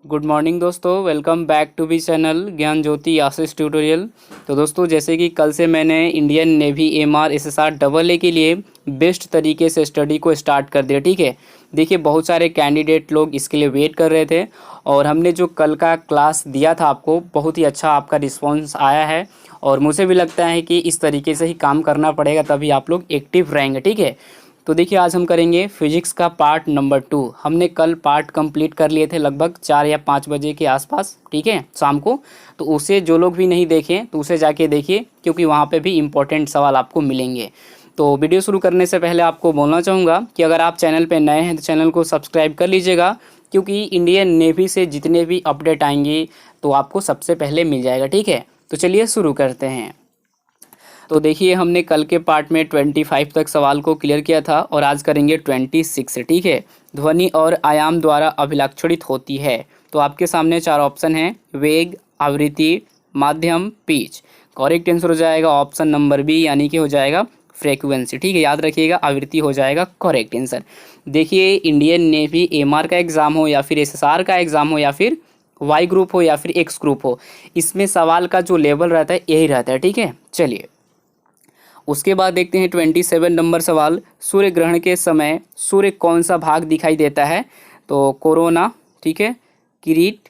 Good morning दोस्तों, welcome back to B channel Gyan Jyoti Ashish tutorial. तो दोस्तों, जैसे कि कल से मैंने Indian navy MR SSR double A के लिए बेस्ट तरीके से स्टडी को स्टार्ट कर दिया। ठीक है, देखिए बहुत सारे कैंडिडेट लोग इसके लिए वेट कर रहे थे और हमने जो कल का क्लास दिया था आपको, बहुत ही अच्छा आपका रिस्पॉन्स आया है और मुझे भी लगता है कि इस तरीके से ही काम करना पड़ेगा, तभी आप लोग एक्टिव रहेंगे। ठीक है, तो देखिए आज हम करेंगे फिजिक्स का पार्ट नंबर 2। हमने कल पार्ट कंप्लीट कर लिए थे लगभग 4 या 5 बजे के आसपास, ठीक है, शाम को। तो उसे जो लोग भी नहीं देखें तो उसे जाके देखिए, क्योंकि वहाँ पे भी इम्पोर्टेंट सवाल आपको मिलेंगे। तो वीडियो शुरू करने से पहले आपको बोलना चाहूँगा कि अगर आप चैनल पर नए हैं तो चैनल को सब्सक्राइब कर लीजिएगा, क्योंकि इंडियन नेवी से जितने भी अपडेट आएंगे तो आपको सबसे पहले मिल जाएगा। ठीक है, तो चलिए शुरू करते हैं। तो देखिए हमने कल के पार्ट में 25 तक सवाल को क्लियर किया था और आज करेंगे 26। ठीक है, ध्वनि और आयाम द्वारा अभिलक्षणित होती है। तो आपके सामने 4 ऑप्शन हैं: वेग, आवृत्ति, माध्यम, पिच। करेक्ट आंसर हो जाएगा ऑप्शन नंबर बी, यानी कि हो जाएगा फ्रीक्वेंसी। ठीक है, याद रखिएगा, आवृत्ति हो जाएगा करेक्ट आंसर। देखिए इंडियन नेवी एमआर का एग्जाम हो या फिर एसएसआर का एग्जाम हो या फिर वाई ग्रुप हो या फिर एक्स ग्रुप हो, इसमें सवाल का जो लेवल रहता है यही रहता है। ठीक है, चलिए उसके बाद देखते हैं 27 नंबर सवाल। सूर्य ग्रहण के समय सूर्य कौन सा भाग दिखाई देता है? तो कोरोना, ठीक है, किरीट,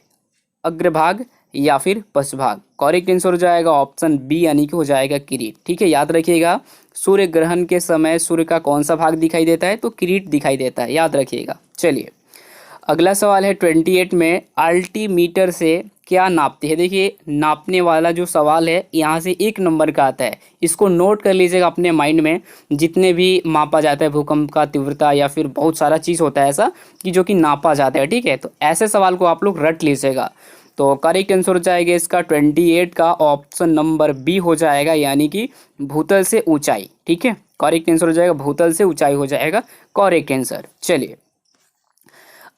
अग्रभाग या फिर पश्चभाग। करेक्ट आंसर हो जाएगा ऑप्शन बी, यानी कि हो जाएगा किरीट। ठीक है, याद रखिएगा, सूर्य ग्रहण के समय सूर्य का कौन सा भाग दिखाई देता है? तो किरीट दिखाई देता है, याद रखिएगा। चलिए अगला सवाल है 28 में, अल्टीमीटर से क्या नापती है? देखिए नापने वाला जो सवाल है यहाँ से 1 नंबर का आता है, इसको नोट कर लीजिएगा अपने माइंड में। जितने भी मापा जाता है, भूकंप का तीव्रता या फिर बहुत सारा चीज़ होता है ऐसा कि जो कि नापा जाता है। ठीक है, तो ऐसे सवाल को आप लोग रट लीजिएगा। तो करेक्ट आंसर हो जाएगा इसका 28 का ऑप्शन नंबर बी हो जाएगा, यानी कि भूतल से ऊंचाई। ठीक है, करेक्ट आंसर हो जाएगा भूतल से ऊंचाई हो जाएगा करेक्ट आंसर। चलिए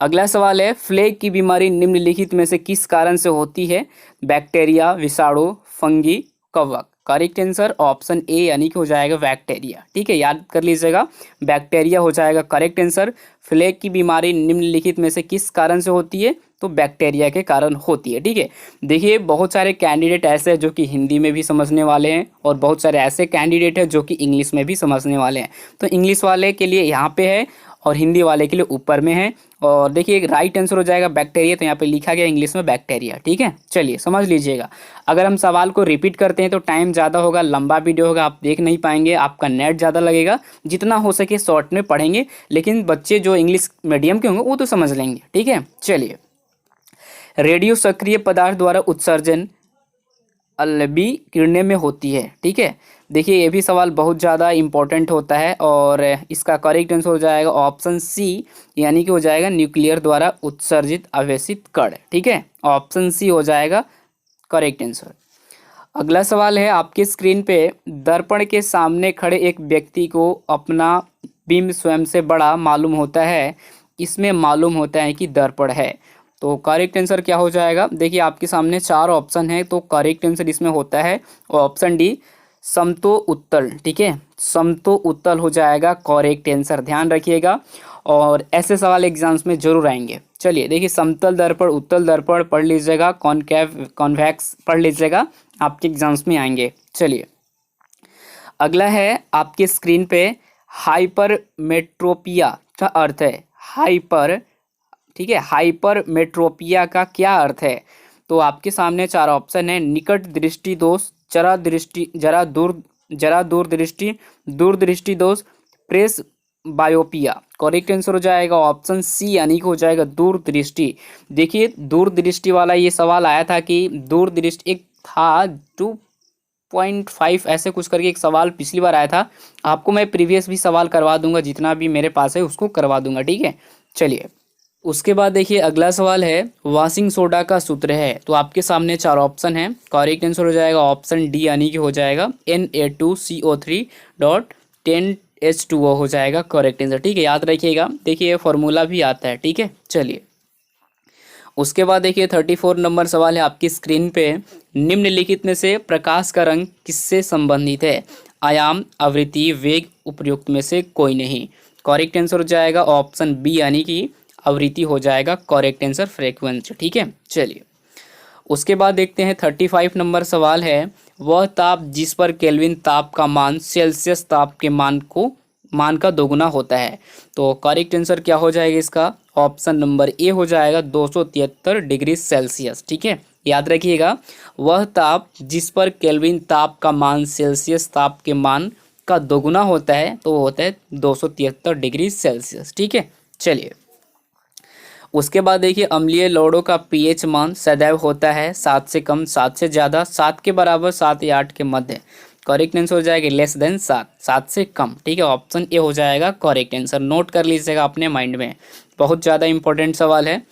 अगला सवाल है, फ्लेग की बीमारी निम्नलिखित में से किस कारण से होती है? बैक्टीरिया, विषाणु, फंगी, कवक। करेक्ट आंसर ऑप्शन ए, यानी कि हो जाएगा बैक्टीरिया। ठीक है, याद कर लीजिएगा, बैक्टीरिया हो जाएगा करेक्ट आंसर। फ्लेग की बीमारी निम्नलिखित में से किस कारण से होती है? तो बैक्टीरिया के कारण होती है। ठीक है, देखिए बहुत सारे कैंडिडेट ऐसे हैं जो कि हिंदी में भी समझने वाले हैं और बहुत सारे ऐसे कैंडिडेट हैं जो कि इंग्लिश में भी समझने वाले हैं। तो इंग्लिश वाले के लिए यहाँ पे है और हिंदी वाले के लिए ऊपर में है। और देखिए राइट आंसर हो जाएगा बैक्टीरिया, तो यहाँ पे लिखा गया इंग्लिश में बैक्टीरिया। ठीक है, चलिए समझ लीजिएगा। अगर हम सवाल को रिपीट करते हैं तो टाइम ज़्यादा होगा, लंबा वीडियो होगा, आप देख नहीं पाएंगे, आपका नेट ज़्यादा लगेगा। जितना हो सके शॉर्ट में पढ़ेंगे, लेकिन बच्चे जो इंग्लिश मीडियम के होंगे वो तो समझ लेंगे। ठीक है, चलिए रेडियो सक्रिय पदार्थ द्वारा उत्सर्जन अलबी किरणें में होती है। ठीक है, देखिए ये भी सवाल बहुत ज़्यादा इंपॉर्टेंट होता है और इसका करेक्ट आंसर हो जाएगा ऑप्शन सी, यानी कि हो जाएगा न्यूक्लियर द्वारा उत्सर्जित आवेशित कण। ठीक है, ऑप्शन सी हो जाएगा करेक्ट आंसर। अगला सवाल है, आपके स्क्रीन पे दर्पण के सामने खड़े एक व्यक्ति को अपना बिंब स्वयं से बड़ा मालूम होता है, इसमें मालूम होता है कि दर्पण है। तो करेक्ट आंसर क्या हो जाएगा? देखिए आपके सामने 4 ऑप्शन है, तो करेक्ट आंसर इसमें होता है ऑप्शन डी, समतो उत्तल। ठीक है, समतो उत्तल हो जाएगा करेक्ट आंसर, ध्यान रखिएगा और ऐसे सवाल एग्जाम्स में जरूर आएंगे। चलिए देखिए, समतल दर्पण, उत्तल दर्पण पढ़ लीजिएगा, कॉनकेव कॉन्वेक्स पढ़ लीजिएगा, आपके एग्जाम्स में आएंगे। चलिए अगला है आपके स्क्रीन पे, हाइपरमेट्रोपिया का अर्थ है हाइपर। ठीक है, हाइपरमेट्रोपिया का क्या अर्थ है? तो आपके सामने 4 ऑप्शन है: निकट दृष्टि दोष, जरा दृष्टि, जरा दूर दृष्टि, दूर दृष्टि दोष, प्रेस बायोपिया। करेक्ट आंसर हो जाएगा ऑप्शन सी, यानी कि हो जाएगा दूर दृष्टि। देखिए दूर दृष्टि वाला ये सवाल आया था कि दूर दृष्टि एक था 2.5 ऐसे कुछ करके एक सवाल पिछली बार आया था। आपको मैं प्रीवियस भी सवाल करवा दूंगा, जितना भी मेरे पास है उसको करवा दूंगा। ठीक है, चलिए उसके बाद देखिए अगला सवाल है, वॉशिंग सोडा का सूत्र है। तो आपके सामने 4 ऑप्शन है, करेक्ट आंसर हो जाएगा ऑप्शन डी, यानी कि हो जाएगा Na2CO3 डॉट 10H2O हो जाएगा करेक्ट आंसर। ठीक है, याद रखिएगा, देखिए ये फॉर्मूला भी आता है। ठीक है, चलिए उसके बाद देखिए 34 नंबर सवाल है आपकी स्क्रीन पे, निम्नलिखित में से प्रकाश का रंग किससे संबंधित है? आयाम, आवृत्ति, वेग, उपयुक्त में से कोई नहीं। करेक्ट आंसर हो जाएगा ऑप्शन बी, यानी कि आवृत्ति हो जाएगा करेक्ट आंसर फ्रीक्वेंसी। ठीक है, चलिए उसके बाद देखते हैं 35 नंबर सवाल है, वह ताप जिस पर केल्विन ताप का मान सेल्सियस ताप के मान का दोगुना होता है। तो करेक्ट आंसर क्या हो जाएगा इसका, ऑप्शन नंबर ए हो जाएगा 273 डिग्री सेल्सियस। ठीक है, याद रखिएगा, वह ताप जिस पर केल्विन ताप का मान सेल्सियस ताप के मान का दोगुना होता है तो वो होता है 273 डिग्री सेल्सियस। ठीक है, चलिए उसके बाद देखिए अम्लीय लौड़ों का पीएच मान सदैव होता है 7 से कम, 7 से ज़्यादा, 7 के बराबर, 7 या 8 के मध्य। करेक्ट आंसर हो जाएगा लेस देन 7, 7 से कम। ठीक है, ऑप्शन ए हो जाएगा करेक्ट आंसर, नोट कर लीजिएगा अपने माइंड में, बहुत ज़्यादा इंपॉर्टेंट सवाल है।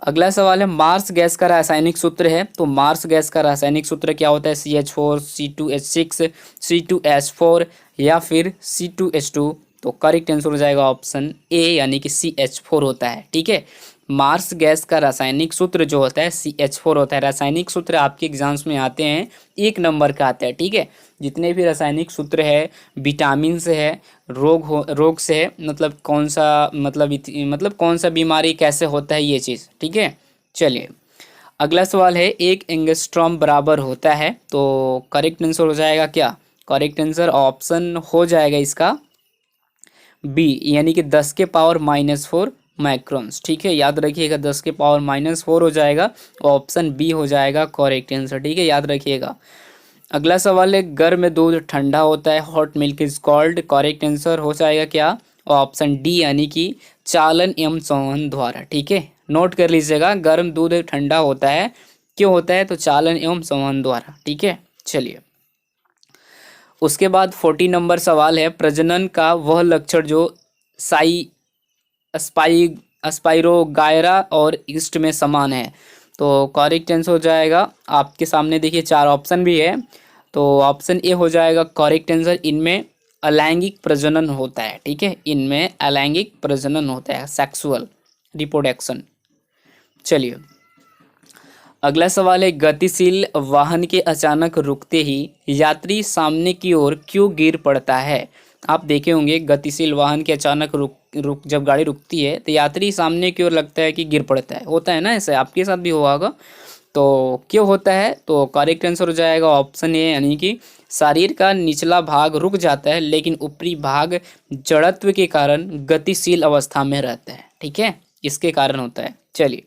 अगला सवाल है, मार्स गैस का रासायनिक सूत्र है। तो मार्स गैस का रासायनिक सूत्र क्या होता है, CH4, C2H6, C2H4 या फिर C2H2। तो करेक्ट आंसर हो जाएगा ऑप्शन ए यानी कि CH4 होता है। ठीक है, मार्स गैस का रासायनिक सूत्र जो होता है CH4 होता है। रासायनिक सूत्र आपके एग्जाम्स में आते हैं, 1 नंबर का आता है। ठीक है, जितने भी रासायनिक सूत्र है, विटामिन से है, रोग से है, मतलब कौन सा मतलब कौन सा बीमारी कैसे होता है ये चीज़। ठीक है, चलिए अगला सवाल है, 1 एंगस्ट्रॉम बराबर होता है। तो करेक्ट आंसर हो जाएगा क्या, करेक्ट आंसर ऑप्शन हो जाएगा इसका बी यानी कि 10 के पावर -4 माइक्रोन्स। ठीक है, याद रखिएगा 10 के पावर -4 हो जाएगा, ऑप्शन बी हो जाएगा करेक्ट आंसर। ठीक है, याद रखिएगा। अगला सवाल है, गर्म में दूध ठंडा होता है, hot milk is called. Correct answer हो जाएगा क्या, ऑप्शन डी यानी कि चालन एवं संवहन द्वारा। ठीक है, नोट कर लीजिएगा, गर्म दूध ठंडा होता है, क्यों होता है, तो चालन एवं संवहन द्वारा। ठीक है, चलिए उसके बाद 40 नंबर सवाल है, प्रजनन का वह लक्षण जो स्पाइरोगायरा और ईस्ट में समान है। तो करेक्ट आंसर हो जाएगा, आपके सामने देखिए 4 ऑप्शन भी है, तो ऑप्शन ए हो जाएगा करेक्ट आंसर, इनमें अलैंगिक प्रजनन होता है। ठीक है, इनमें अलैंगिक प्रजनन होता है, सेक्सुअल रिप्रोडक्शन। चलिए अगला सवाल है, गतिशील वाहन के अचानक रुकते ही यात्री सामने की ओर क्यों गिर पड़ता है। आप देखे होंगे गतिशील वाहन के अचानक रुक जब गाड़ी रुकती है तो यात्री सामने की ओर लगता है कि गिर पड़ता है, होता है ना, ऐसे आपके साथ भी हुआ होगा। तो क्यों होता है, तो करेक्ट आंसर हो जाएगा ऑप्शन ए यानी कि शरीर का निचला भाग रुक जाता है लेकिन ऊपरी भाग जड़त्व के कारण गतिशील अवस्था में रहता है। ठीक है, इसके कारण होता है। चलिए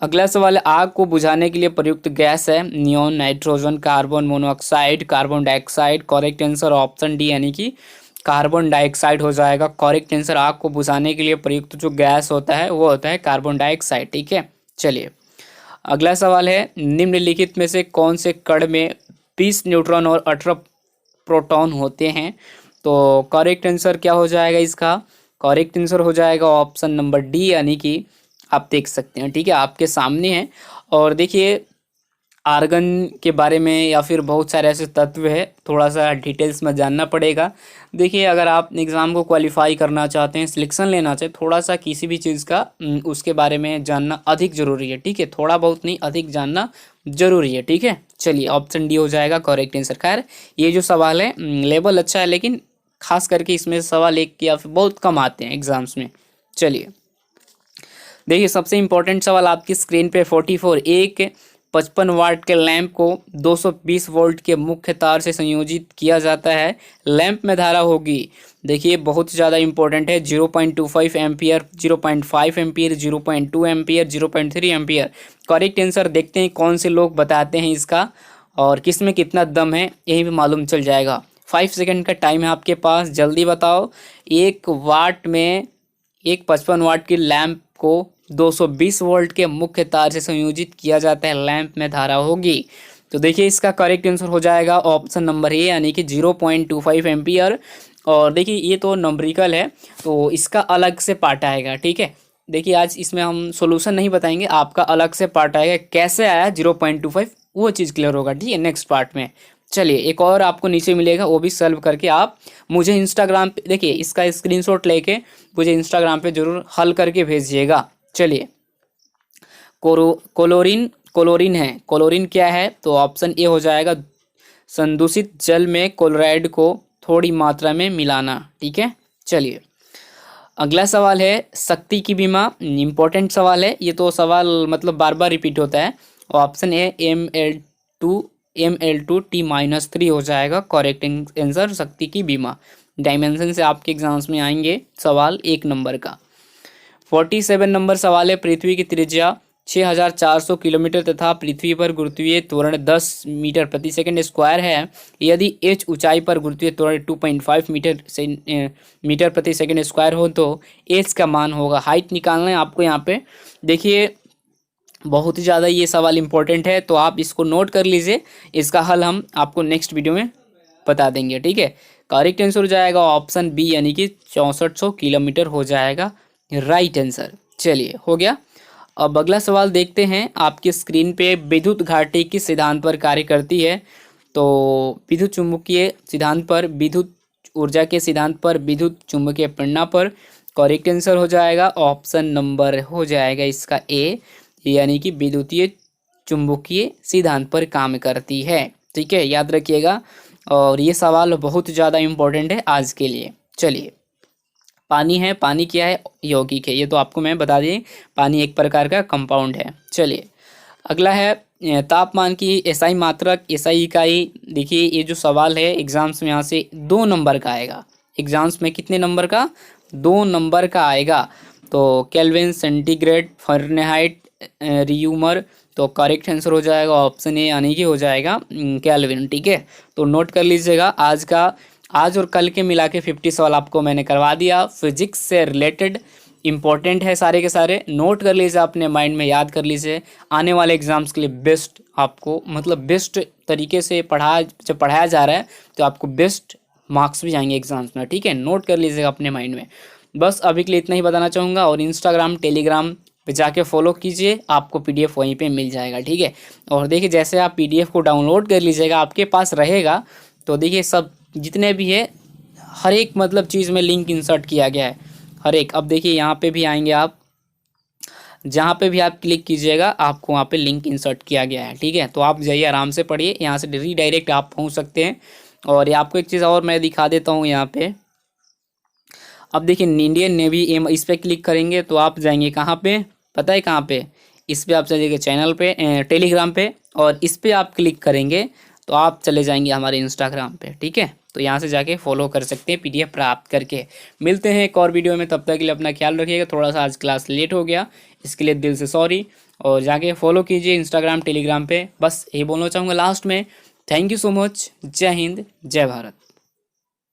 अगला सवाल है, आग को बुझाने के लिए प्रयुक्त गैस है neon, nitrogen, carbon monoxide, carbon dioxide. Correct answer option D यानी कि कार्बन डाइऑक्साइड हो जाएगा करेक्ट आंसर। आग को बुझाने के लिए प्रयुक्त जो गैस होता है वो होता है कार्बन डाइऑक्साइड। ठीक है, चलिए अगला सवाल है, निम्नलिखित में से कौन से कण में 20 न्यूट्रॉन और 18 प्रोटॉन होते हैं। तो करेक्ट आंसर क्या हो जाएगा इसका, करेक्ट आंसर हो जाएगा ऑप्शन नंबर डी यानी कि आप देख सकते हैं। ठीक है, आपके सामने है, और देखिए आर्गन के बारे में या फिर बहुत सारे ऐसे तत्व है, थोड़ा सा डिटेल्स में जानना पड़ेगा। देखिए अगर आप एग्ज़ाम को क्वालिफाई करना चाहते हैं, सिलेक्शन लेना चाहते, थोड़ा सा किसी भी चीज़ का उसके बारे में जानना अधिक ज़रूरी है। ठीक है, थोड़ा बहुत नहीं, अधिक जानना ज़रूरी है। ठीक है, चलिए ऑप्शन डी हो जाएगा करेक्ट आंसर। खैर ये जो सवाल है लेवल अच्छा है, लेकिन खास करके इसमें सवाल एक या फिर बहुत कम आते हैं एग्ज़ाम्स में। चलिए देखिए सबसे इम्पोर्टेंट सवाल आपकी स्क्रीन पे 44, एक 55 वाट के लैंप को 220 वोल्ट के मुख्य तार से संयोजित किया जाता है, लैंप में धारा होगी। देखिए बहुत ज़्यादा इंपॉर्टेंट है, 0.25 ampere, 0.5 ampere, 0.2 ampere, 0.3 ampere. Correct answer देखते हैं कौन से लोग बताते हैं इसका और किस में कितना दम है, यही भी मालूम चल जाएगा। 5 सेकंड का टाइम है आपके पास, जल्दी बताओ। एक 55 वाट की लैंप को 220 वोल्ट के मुख्य तार से संयोजित किया जाता है, लैंप में धारा होगी। तो देखिए इसका करेक्ट आंसर हो जाएगा ऑप्शन नंबर ए यानी कि 0.25 एम्पियर। और देखिए ये तो नंबरिकल है, तो इसका अलग से पार्ट आएगा। ठीक है, देखिए आज इसमें हम सॉल्यूशन नहीं बताएंगे, आपका अलग से पार्ट आएगा, कैसे आया 0.25 वो चीज़ क्लियर होगा। ठीक है, नेक्स्ट पार्ट में। चलिए एक और आपको नीचे मिलेगा, वो भी सॉल्व करके आप मुझे इंस्टाग्राम पे, देखिए इसका स्क्रीनशॉट लेके मुझे इंस्टाग्राम पे जरूर हल करके भेजिएगा। चलिए क्लोरीन है, क्लोरीन क्या है, तो ऑप्शन ए हो जाएगा संदूषित जल में क्लोराइड को थोड़ी मात्रा में मिलाना। ठीक है, चलिए अगला सवाल है शक्ति की बीमा, इम्पोर्टेंट सवाल है ये तो, सवाल मतलब बार बार रिपीट होता है। ऑप्शन ए ML2T-3 हो जाएगा करेक्ट आंसर, शक्ति की बीमा। डायमेंशन से आपके एग्जाम्स में आएंगे सवाल 1 नंबर का। 47 नंबर सवाल है पृथ्वी की त्रिज्या 6400 किलोमीटर तथा पृथ्वी पर गुरुत्वीय त्वरण 10 मीटर प्रति सेकंड स्क्वायर है। यदि h ऊंचाई पर गुरुत्वीय त्वरण 2.5 मीटर प्रति सेकंड स्क्वायर हो तो h का मान होगा। हाइट निकालना है आपको यहाँ पे। देखिए बहुत ही ज़्यादा ये सवाल इंपॉर्टेंट है, तो आप इसको नोट कर लीजिए। इसका हल हम आपको नेक्स्ट वीडियो में बता देंगे, ठीक है। करेक्ट आंसर हो जाएगा ऑप्शन बी, यानी कि 6400 किलोमीटर हो जाएगा राइट आंसर। चलिए हो गया। अब अगला सवाल देखते हैं। आपकी स्क्रीन पे विद्युत घाटी किस सिद्धांत पर कार्य करती है? तो विद्युत चुम्बकीय सिद्धांत पर, विद्युत ऊर्जा के सिद्धांत पर, विद्युत चुम्बकीय प्रेरणा पर। करेक्ट आंसर हो जाएगा ऑप्शन नंबर हो जाएगा इसका ए, यानी कि विद्युतीय चुम्बकीय सिद्धांत पर काम करती है, ठीक है, याद रखिएगा। और ये सवाल बहुत ज़्यादा इम्पोर्टेंट है आज के लिए। चलिए, पानी है, पानी क्या है? यौगिक है, ये तो आपको मैं बता दें, पानी एक प्रकार का कंपाउंड है। चलिए अगला है तापमान की एसआई मात्रक, एसआई इकाई। देखिए ये जो सवाल है एग्जाम्स में यहाँ से 2 नंबर का आएगा। एग्जाम्स में कितने नंबर का? 2 नंबर का आएगा। तो केल्विन, सेंटीग्रेड, फ़ारेनहाइट, रियूमर। तो करेक्ट आंसर हो जाएगा ऑप्शन ए, यानी कि हो जाएगा केल्विन, ठीक है। तो नोट कर लीजिएगा, आज और कल के मिला के 50 सवाल आपको मैंने करवा दिया। फिजिक्स से रिलेटेड इंपॉर्टेंट है सारे के सारे, नोट कर लीजिए, अपने माइंड में याद कर लीजिए। आने वाले एग्जाम्स के लिए बेस्ट आपको, मतलब बेस्ट तरीके से जब पढ़ाया जा रहा है तो आपको बेस्ट मार्क्स भी आएंगे एग्जाम्स में, ठीक है। नोट कर लीजिएगा अपने माइंड में। बस अभी के लिए इतना ही बताना चाहूँगा। और इंस्टाग्राम, टेलीग्राम पे जाके फॉलो कीजिए, आपको PDF वहीं पे मिल जाएगा, ठीक है। और देखिए जैसे आप PDF को डाउनलोड कर लीजिएगा, आपके पास रहेगा, तो देखिए सब जितने भी है हर एक मतलब चीज़ में लिंक इंसर्ट किया गया है, हर एक। अब देखिए यहाँ पे भी आएंगे आप, जहाँ पे भी आप क्लिक कीजिएगा आपको वहाँ पे लिंक इंसर्ट किया गया है, ठीक है। तो आप जाइए आराम से पढ़िए, यहाँ से रीडायरेक्ट आप पहुँच सकते हैं। और आपको एक चीज़ और मैं दिखा देता हूँ यहाँ पे। अब देखिए इंडियन नेवी एम, इस पर क्लिक करेंगे तो आप जाएंगे कहाँ पे, पता है कहाँ पे? इस पर आप चलिएगा चैनल पे, टेलीग्राम पे, और इस पर आप क्लिक करेंगे तो आप चले जाएंगे हमारे इंस्टाग्राम पे, ठीक है। तो यहाँ से जाके फॉलो कर सकते हैं PDF प्राप्त करके। मिलते हैं एक और वीडियो में, तब तक के लिए अपना ख्याल रखिएगा। थोड़ा सा आज क्लास लेट हो गया, इसके लिए दिल से सॉरी। और जाके फॉलो कीजिए इंस्टाग्राम, टेलीग्राम पे। बस यही बोलना चाहूँगा लास्ट में, थैंक यू सो मच। जय हिंद, जय भारत।